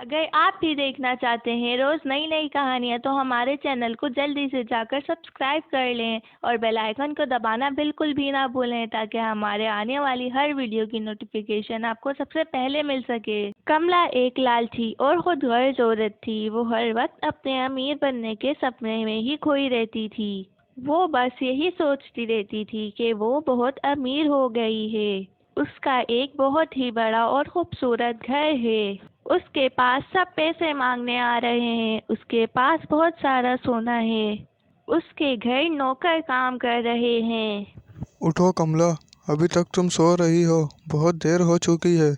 अगर आप भी देखना चाहते हैं रोज़ नई नई कहानियाँ तो हमारे चैनल को जल्दी से जाकर सब्सक्राइब कर लें और बेल आइकन को दबाना बिल्कुल भी ना भूलें ताकि हमारे आने वाली हर वीडियो की नोटिफिकेशन आपको सबसे पहले मिल सके। कमला एक लालची और खुद गर्ज औरत थी। वो हर वक्त अपने अमीर बनने के सपने में ही खोई रहती थी। वो बस यही सोचती रहती थी कि वो बहुत अमीर हो गई है। उसका एक बहुत ही बड़ा और खूबसूरत घर है। उसके पास सब पैसे मांगने आ रहे हैं। उसके पास बहुत सारा सोना है। उसके घर नौकर काम कर रहे हैं। उठो कमला, अभी तक तुम सो रही हो। बहुत देर हो चुकी है।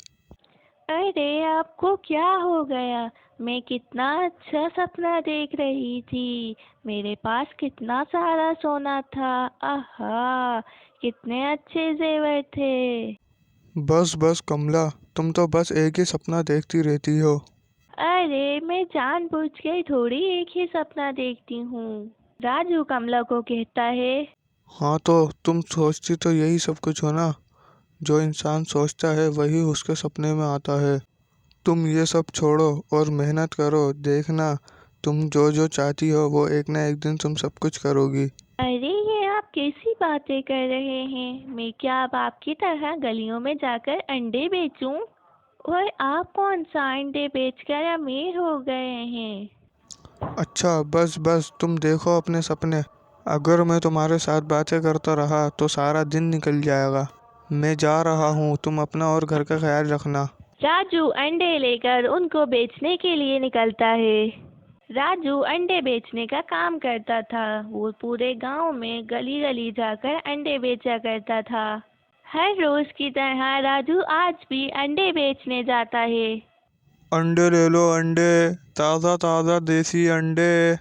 अरे आपको क्या हो गया? मैं कितना अच्छा सपना देख रही थी। मेरे पास कितना सारा सोना था। आहा, कितने अच्छे जेवर थे। बस बस कमला, तुम तो बस एक ही सपना देखती रहती हो। अरे मैं जानबूझ के थोड़ी एक ही सपना देखती हूँ। राजू कमला को कहता है। हाँ तो तुम सोचती तो यही सब कुछ हो ना। जो इंसान सोचता है वही उसके सपने में आता है। तुम ये सब छोड़ो और मेहनत करो। देखना, तुम जो जो चाहती हो वो एक ना एक दिन तुम सब कुछ करोगी। अरे ये आप कैसी बातें कर रहे हैं? मैं क्या अब आपकी तरह गलियों में जाकर अंडे बेचूं? और आप कौन सा अंडे बेचकर अमीर हो गए हैं? अच्छा बस बस, तुम देखो अपने सपने। अगर मैं तुम्हारे साथ बातें करता रहा तो सारा दिन निकल जाएगा। मैं जा रहा हूँ, तुम अपना और घर का ख्याल रखना। राजू अंडे लेकर उनको बेचने के लिए निकलता है। राजू अंडे बेचने का काम करता था। वो पूरे गांव में गली गली जाकर अंडे बेचा करता था। हर रोज की तरह राजू आज भी अंडे बेचने जाता है। अंडे ले लो अंडे, ताज़ा ताज़ा देसी अंडे।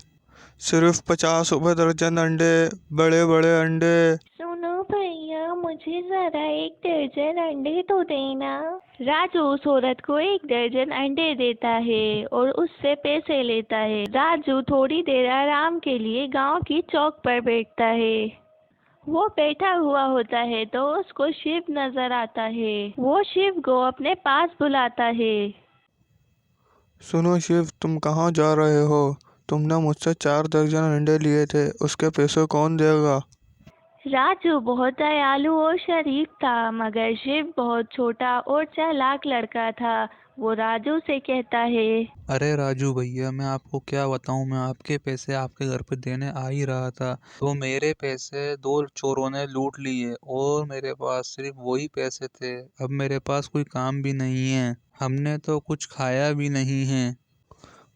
सिर्फ 50 रुपए दर्जन अंडे, बड़े बड़े अंडे। सुनो भैया, मुझे जरा एक दर्जन अंडे तो देना। राजू उस औरत को एक दर्जन अंडे देता है और उससे पैसे लेता है। राजू थोड़ी देर आराम के लिए गांव की चौक पर बैठता है। वो बैठा हुआ होता है तो उसको शिव नजर आता है। वो शिव को अपने पास बुलाता है। सुनो शिव, तुम कहाँ जा रहे हो? तुमने मुझसे 4 दर्जन अंडे लिए थे, उसके पैसे कौन देगा? राजू बहुत दयालु और शरीफ था मगर शिव बहुत छोटा और चालाक लड़का था। वो राजू से कहता है। अरे राजू भैया, मैं आपको क्या बताऊं। मैं आपके पैसे आपके घर पे देने आ ही रहा था तो मेरे पैसे दो चोरों ने लूट लिए और मेरे पास सिर्फ वही पैसे थे। अब मेरे पास कोई काम भी नहीं है। हमने तो कुछ खाया भी नहीं है।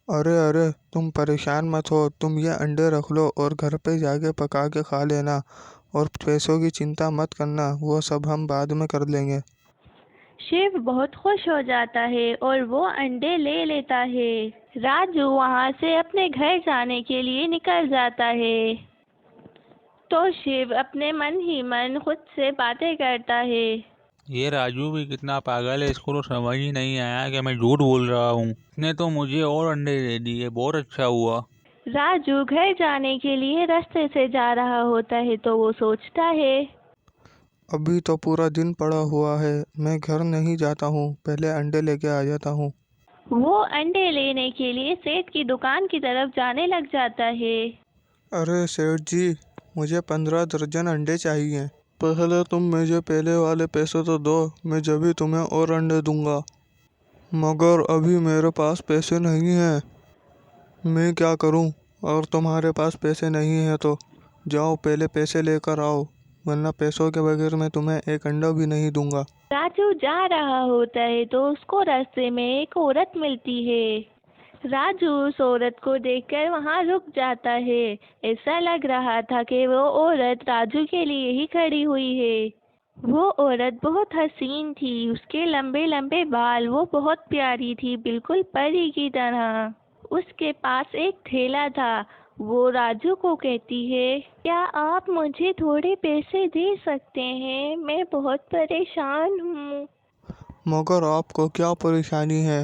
अरे अरे, तुम परेशान मत हो। तुम ये अंडे रख लो और घर पे जाके पका के खा लेना। और पैसों की चिंता मत करना, वो सब हम बाद में कर लेंगे। शिव बहुत खुश हो जाता है और वो अंडे ले लेता है। राजू वहाँ से अपने घर जाने के लिए निकल जाता है। तो शिव अपने मन ही मन खुद से बातें करता है। ये राजू भी कितना पागल है, इसको तो समझ ही नहीं आया कि मैं झूठ बोल रहा हूँ। इसने तो मुझे और अंडे दे दिए, बहुत अच्छा हुआ। राजू घर जाने के लिए रास्ते से जा रहा होता है तो वो सोचता है। अभी तो पूरा दिन पड़ा हुआ है, मैं घर नहीं जाता हूँ, पहले अंडे लेके आ जाता हूँ। वो अंडे लेने के लिए सेठ की दुकान की तरफ जाने लग जाता है। अरे सेठ जी, मुझे 15 दर्जन अंडे चाहिए। पहले तुम मुझे पहले वाले पैसे तो दो, मैं जब भी तुम्हें और अंडे दूंगा। मगर अभी मेरे पास पैसे नहीं हैं। मैं क्या करूं? और तुम्हारे पास पैसे नहीं हैं तो जाओ पहले पैसे लेकर आओ, वरना पैसों के बगैर मैं तुम्हें एक अंडा भी नहीं दूंगा। राजू जा रहा होता है तो उसको रास्ते में एक औरत मिलती है। राजू उस औरत को देखकर वहां रुक जाता है। ऐसा लग रहा था कि वो औरत राजू के लिए ही खड़ी हुई है। वो औरत बहुत हसीन थी। उसके लंबे लंबे बाल, वो बहुत प्यारी थी, बिल्कुल परी की तरह। उसके पास एक थैला था। वो राजू को कहती है, क्या आप मुझे थोड़े पैसे दे सकते हैं? मैं बहुत परेशान हूँ। मगर आपको क्या परेशानी है?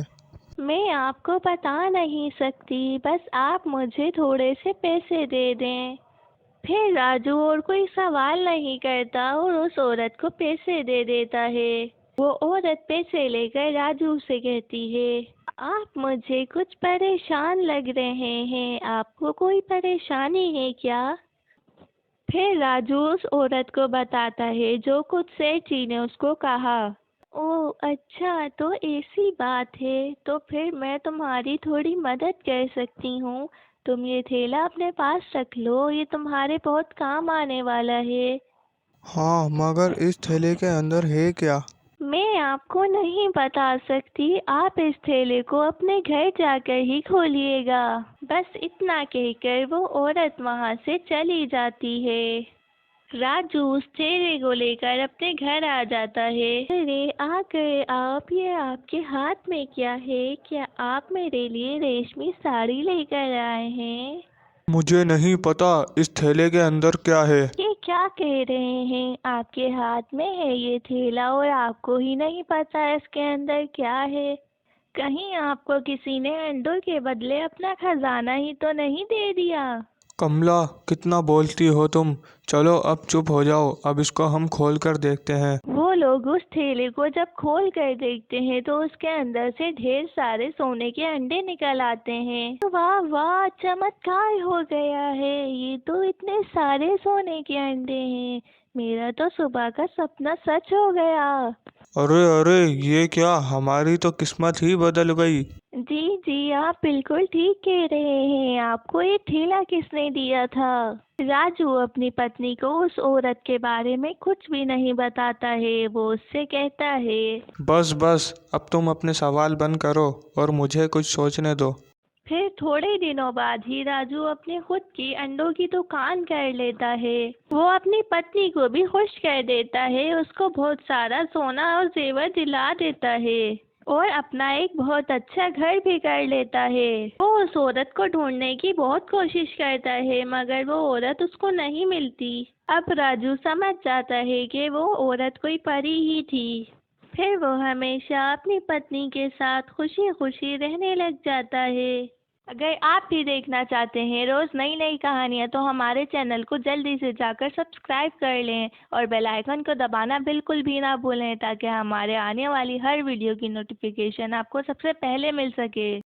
मैं आपको बता नहीं सकती, बस आप मुझे थोड़े से पैसे दे दें। फिर राजू और कोई सवाल नहीं करता और उस औरत को पैसे दे देता है। वो औरत पैसे लेकर राजू से कहती है, आप मुझे कुछ परेशान लग रहे हैं, आपको कोई परेशानी है क्या? फिर राजू उस औरत को बताता है जो कुछ सेठ जी ने उसको कहा। ओह अच्छा, तो ऐसी बात है, तो फिर मैं तुम्हारी थोड़ी मदद कर सकती हूँ। तुम ये थैला अपने पास रख लो, ये तुम्हारे बहुत काम आने वाला है। हाँ, मगर इस थैले के अंदर है क्या? मैं आपको नहीं बता सकती, आप इस थैले को अपने घर जाकर ही खोलिएगा। बस इतना कहकर वो औरत वहाँ से चली जाती है। राजू उस थैले को लेकर अपने घर आ जाता है। अरे आ गए आप, ये आपके हाथ में क्या है? क्या आप मेरे लिए रेशमी साड़ी लेकर आए हैं? मुझे नहीं पता इस थैले के अंदर क्या है। ये क्या कह रहे हैं? आपके हाथ में है ये थैला और आपको ही नहीं पता इसके अंदर क्या है? कहीं आपको किसी ने अंडों के बदले अपना खजाना ही तो नहीं दे दिया? कमला, कितना बोलती हो तुम। चलो अब चुप हो जाओ, अब इसको हम खोल कर देखते हैं। वो लोग उस थैले को जब खोल कर देखते हैं तो उसके अंदर से ढेर सारे सोने के अंडे निकल आते हैं। वाह वाह, चमत्कार हो गया है, ये तो इतने सारे सोने के अंडे हैं। मेरा तो सुबह का सपना सच हो गया। अरे अरे, ये क्या, हमारी तो किस्मत ही बदल गई। जी जी, आप बिल्कुल ठीक कह रहे हैं। आपको ये ठेला किसने दिया था? राजू अपनी पत्नी को उस औरत के बारे में कुछ भी नहीं बताता है। वो उससे कहता है, बस बस, अब तुम अपने सवाल बंद करो और मुझे कुछ सोचने दो। फिर थोड़े दिनों बाद ही राजू अपने खुद की अंडों की दुकान कर लेता है। वो अपनी पत्नी को भी खुश कर देता है, उसको बहुत सारा सोना और जेवर दिला देता है और अपना एक बहुत अच्छा घर भी कर लेता है। वो उस औरत को ढूंढने की बहुत कोशिश करता है मगर वो औरत उसको नहीं मिलती। अब राजू समझ जाता है कि वो औरत कोई परी ही थी। फिर वो हमेशा अपनी पत्नी के साथ खुशी खुशी रहने लग जाता है। अगर आप भी देखना चाहते हैं रोज़ नई नई कहानियाँ तो हमारे चैनल को जल्दी से जाकर सब्सक्राइब कर लें और बेल आइकन को दबाना बिल्कुल भी ना भूलें ताकि हमारे आने वाली हर वीडियो की नोटिफिकेशन आपको सबसे पहले मिल सके।